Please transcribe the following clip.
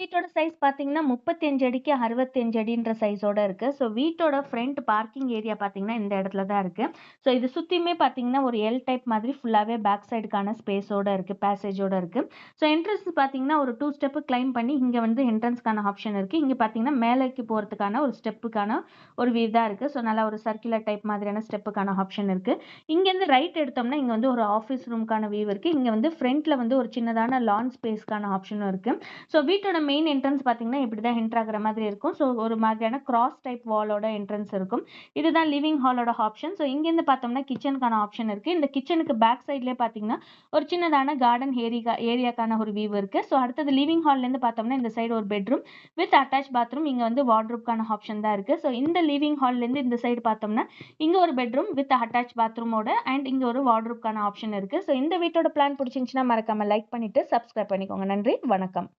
வீட்டோட சைஸ் பார்த்தீங்கன்னா, 35 அடிக்கு 65 அடின்ற சைஸோட இருக்கு. ஸோ வீட்டோட ஃப்ரண்ட் பார்க்கிங் ஏரியா பார்த்தீங்கன்னா, இந்த இடத்துல தான் இருக்கு. ஸோ இது சுத்தியுமே பார்த்தீங்கன்னா, ஒரு எல் டைப் மாதிரி ஃபுல்லாவே பேக் சைடுக்கான ஸ்பேஸோட இருக்கு. பேசேஜோட இருக்கு. ஸோ என்ட்ரன்ஸ் பார்த்தீங்கன்னா, ஒரு 2 ஸ்டெப் கிளைம் பண்ணி இங்க வந்து என்ட்ரன்ஸ்க்கான ஆப்ஷன் இருக்கு. இங்க பார்த்தீங்கன்னா, மேலைக்கு போறதுக்கான ஒரு ஸ்டெப்புக்கான ஒரு வியூ தான் இருக்கு. ஸோ நல்லா ஒரு சர்க்குலர் டைப் மாதிரியான ஸ்டெப்புக்கான ஆப்ஷன் இருக்கு. இங்கேருந்து ரைட் எடுத்தோம்னா, இங்க வந்து ஒரு ஆஃபீஸ் ரூம்க்கான வியூ இருக்கு. இங்க வந்து ஃப்ரண்ட்ல வந்து ஒரு சின்னதான லான் ஸ்பேஸ்க்கான ஆப்ஷனும் இருக்கு. ஸோ வீட்டோட மெயின் என்ட்ரன்ஸ் பார்த்தீங்கன்னா, இப்படிதான் என்டர் ஆகுற மாதிரி இருக்கும். ஸோ ஒரு மாதிரியான கிராஸ் டைப் வாலோட என்ட்ரன்ஸ் இருக்கும். இதுதான் லிவிங் ஹாலோட ஆப்ஷன். ஸோ இங்கேருந்து பார்த்தோம்னா கிச்சனுக்கான ஆப்ஷன் இருக்கு. இந்த கிச்சனுக்கு பேக் சைட்லயே பார்த்தீங்கன்னா, ஒரு சின்னதான கார்டன் ஏரியாக்கான ஒரு வியூ இருக்கு. ஸோ அடுத்தது லிவிங் ஹால்லேருந்து பார்த்தோம்னா, இந்த சைடு ஒரு பெட்ரூம் வித் அட்டாச் பாத்ரூம். இங்க வந்து வார்ட்ரோப்க்கான ஆப்ஷன் தான் இருக்கு. ஸோ இந்த லிவிங் ஹால்லேருந்து இந்த சைடு பார்த்தோம்னா, இங்க ஒரு பெட்ரூம் வித் அட்டாச் பாத்ரூமோட அண்ட் இங்க ஒரு வார்ட்ரோப்க்கான ஆப்ஷன் இருக்கு. ஸோ இந்த வீட்டோட பிளான் பிடிச்சிருந்துச்சுன்னா மறக்காம லைக் பண்ணிட்டு சப்ஸ்கிரைப் பண்ணிக்கோங்க. நன்றி, வணக்கம்.